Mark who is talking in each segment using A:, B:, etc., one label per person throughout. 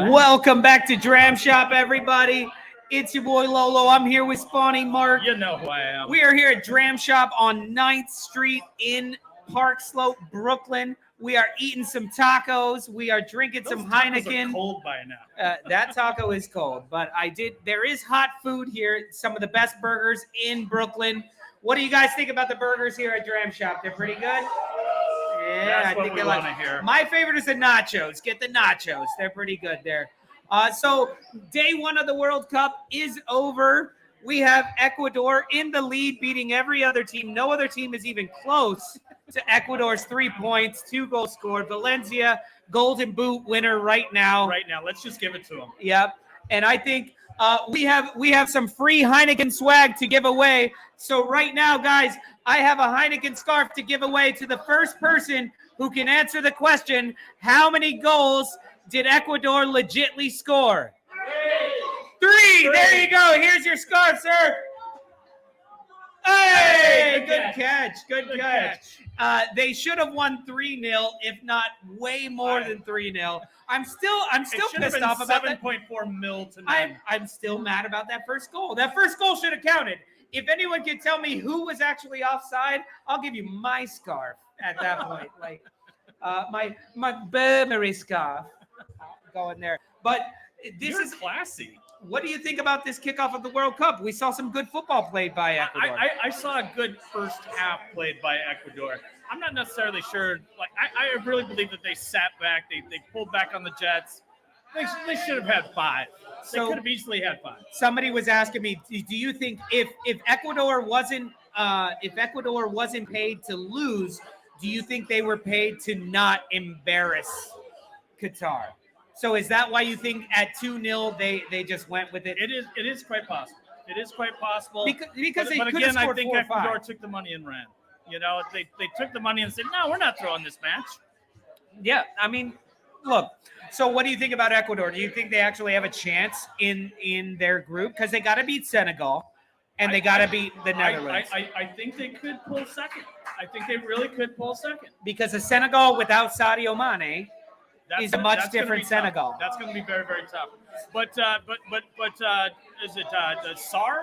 A: Welcome back to Dram Shop, everybody. It's your boy Lolo. I'm here with Spawny Mark.
B: You know who I am.
A: We are here at Dram Shop on 9th Street in Park Slope, Brooklyn. We are eating some tacos. We are drinking some Heineken.
B: Are cold by now.
A: That taco is cold, but there is hot food here. Some of the best burgers in Brooklyn. What do you guys think about the burgers here at Dram Shop? They're pretty good? Yeah,
B: That's what we want to hear.
A: My favorite is the nachos. Get the nachos. They're pretty good there. So day one of the World Cup is over. We have Ecuador in the lead, beating every other team. No other team is even close to Ecuador's 3 points, 2 goals scored. Valencia, Golden Boot winner right now.
B: Right now, let's just give it to them.
A: Yep. And I think we have some free Heineken swag to give away. So right now, guys, I have a Heineken scarf to give away to the first person who can answer the question, how many goals did Ecuador legitly score? Three. There you go. Here's your scarf, sir. Hey, good catch. Good catch. They should have won 3-0, if not way more than 3-0. I'm still pissed off about that.
B: 7.4 mil tonight.
A: I'm still mad about that first goal. That first goal should have counted. If anyone can tell me who was actually offside, I'll give you my scarf at that point. Like my Burberry scarf going there. But this is
B: classy.
A: What do you think about this kickoff of the World Cup? We saw some good football played by Ecuador.
B: I saw a good first half played by Ecuador. I'm not necessarily sure. Like I really believe that they sat back. They pulled back on the Jets. They should have had 5. They could have easily had 5.
A: Somebody was asking me, do you think if Ecuador wasn't paid to lose, do you think they were paid to not embarrass Qatar? So is that why you think at 2-0 they just went with it?
B: It is quite possible. It is quite possible.
A: Because
B: but again, I think Ecuador took the money and ran. You know, they took the money and said, no, we're not throwing this match.
A: Yeah, I mean, look. So what do you think about Ecuador? Do you think they actually have a chance in their group? Because they got to beat Senegal, and they got to beat the Netherlands.
B: I think they could pull second. I think they really could pull second.
A: Because the Senegal without Sadio Mane is a much different Senegal.
B: That's going to be very, very tough. But is it Sarr?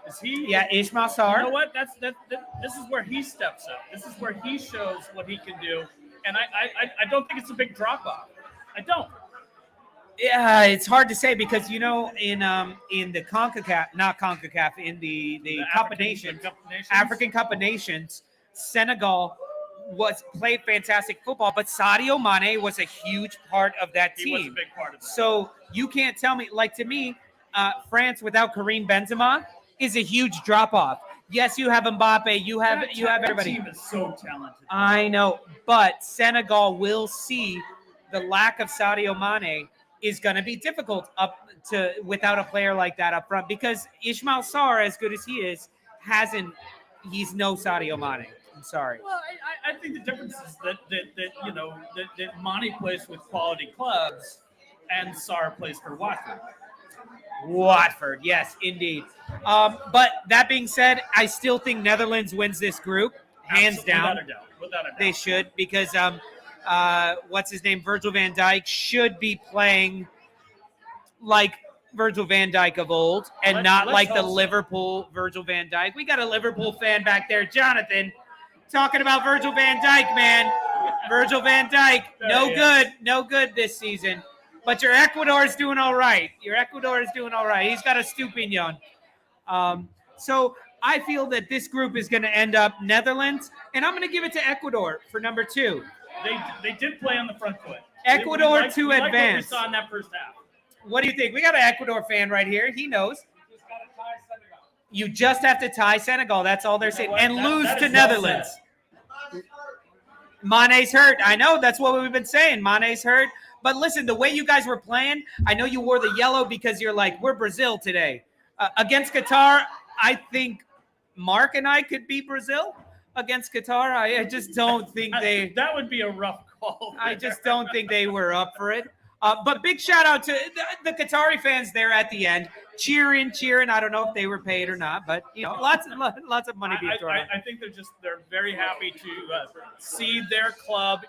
B: Is he?
A: Yeah, Ismail Sarr.
B: You know what? This is where he steps up. This is where he shows what he can do. And I don't think it's a big drop off. I don't.
A: Yeah, it's hard to say because in the CONCACAF, not CONCACAF, in the Cup of Nations, African Cup of Nations, Senegal played fantastic football, but Sadio Mane was a huge part of that team.
B: He was a big part of that.
A: So you can't tell me, like to me, France without Karim Benzema is a huge drop off. Yes, you have Mbappe, you have everybody.
B: That team is so talented.
A: I know, but Senegal will see the lack of Sadio Mane is going to be difficult without a player like that up front because Ismail Sarr, as good as he is, he's no Sadio Mane. I'm sorry.
B: Well, I think the difference is that Mane plays with quality clubs and Sarr plays for Watford.
A: Watford, yes, indeed. But that being said, I still think Netherlands wins this group, hands down.
B: Without a doubt.
A: They should because what's his name? Virgil van Dijk should be playing like Virgil van Dijk of old and not like the Liverpool Virgil van Dijk. We got a Liverpool fan back there, Jonathan, talking about Virgil van Dijk, man. Virgil van Dijk, no good this season. But your Ecuador is doing all right. He's got a Stupinion. So I feel that this group is going to end up Netherlands, and I'm going to give it to Ecuador for number 2.
B: They did play on the front foot.
A: Ecuador to advance.
B: Like what we saw in that first half.
A: What do you think? We got an Ecuador fan right here. He knows. You just have to tie Senegal. That's all they're saying. And lose to Netherlands. Mane's hurt. I know. That's what we've been saying. Mane's hurt. But listen, the way you guys were playing, I know you wore the yellow because you're like, we're Brazil today. Against Qatar, I think Mark and I could beat Brazil against Qatar. I just don't think
B: that would be a rough call.
A: I just don't think they were up for it. But big shout out to the Qatari fans there at the end, cheering. I don't know if they were paid or not, but lots of money being thrown.
B: I think they're very happy to see their club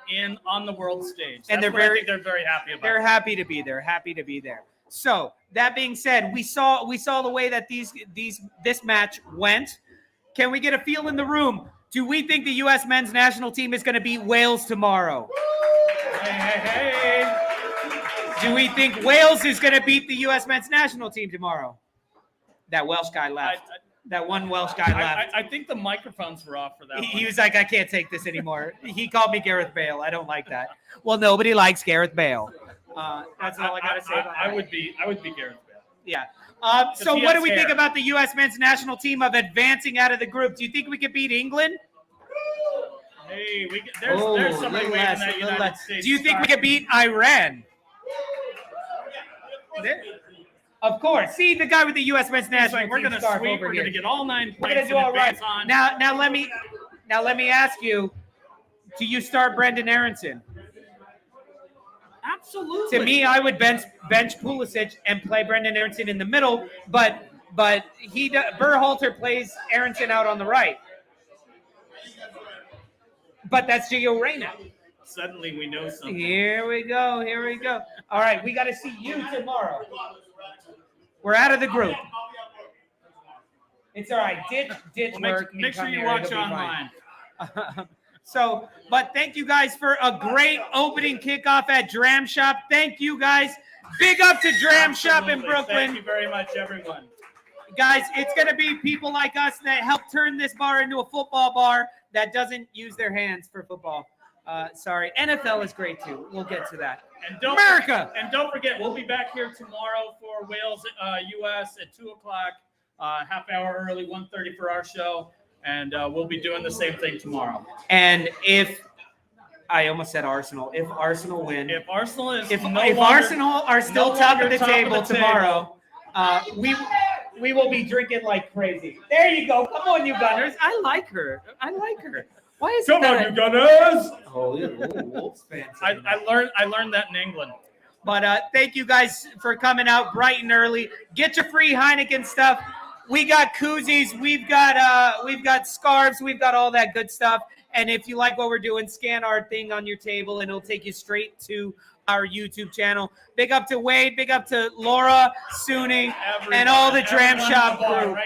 B: on the world stage.
A: And
B: they're very happy about.
A: They're happy to be there. Happy to be there. So that being said, we saw the way that this match went. Can we get a feel in the room? Do we think the U.S. men's national team is going to beat Wales tomorrow?
B: Hey.
A: Do we think Wales is going to beat the U.S. men's national team tomorrow? That Welsh guy left. That one Welsh guy left.
B: I think the microphones were off for that.
A: He was like, I can't take this anymore. He called me Gareth Bale. I don't like that. Well, nobody likes Gareth Bale. That's all I got to say about that.
B: I would be Gareth Bale.
A: Yeah. So what do we think about the U.S. men's national team of advancing out of the group? Do you think we could beat England?
B: Hey, there's somebody waving that United States.
A: Do you think we could beat Iran? Of course. See the guy with the U.S. men's national team.
B: We're going to sweep. We're going to get all 9 points.
A: We're going to do all right. Now let me ask you: do you start Brendan Aronson?
B: Absolutely.
A: To me, I would bench Pulisic and play Brendan Aronson in the middle, but Berhalter plays Aronson out on the right. But that's Gio Reyna.
B: Suddenly we know something.
A: Here we go. All right, we got to see you tomorrow. We're out of the group. It's all right. Ditch work.
B: Make sure you watch online.
A: But thank you guys for a great opening kickoff at Dram Shop. Thank you guys. Big up to Dram Shop in Brooklyn.
B: Thank you very much, everyone.
A: Guys, it's going to be people like us that help turn this bar into a football bar that doesn't use their hands for football. Sorry. NFL is great too. We'll get to that. America!
B: And don't forget, we'll be back here tomorrow for Wales, U.S. at 2 o'clock, half hour early, 1:30 for our show. And we'll be doing the same thing tomorrow.
A: And I almost said Arsenal. If Arsenal win.
B: If Arsenal is
A: if Arsenal are still top of the table tomorrow, we will be drinking like crazy. There you go. Come on, you Gunners. I like her. Why is
B: Come on, you Gunners.
A: Oh, Wolves fans.
B: I learned that in England.
A: But thank you guys for coming out bright and early. Get your free Heineken stuff. We got koozies, we've got scarves, we've got all that good stuff. And if you like what we're doing, scan our thing on your table and it'll take you straight to our YouTube channel. Big up to Wade, big up to Laura, Suni, and all the Dram Shop crew.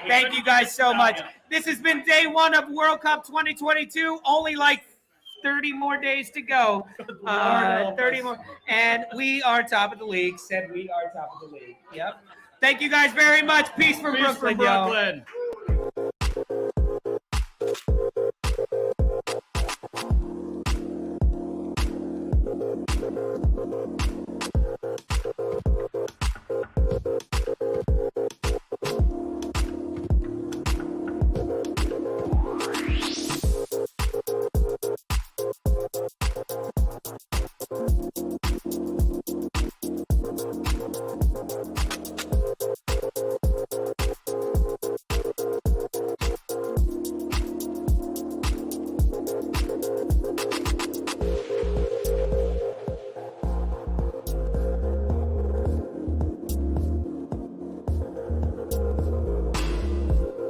A: Thank you guys so much. This has been day 1 of World Cup 2022. Only like 30 more days to go. 30 more. And we are top of the league. Said we are top of the league. Yep. Thank you guys very much. Peace from Brooklyn, y'all.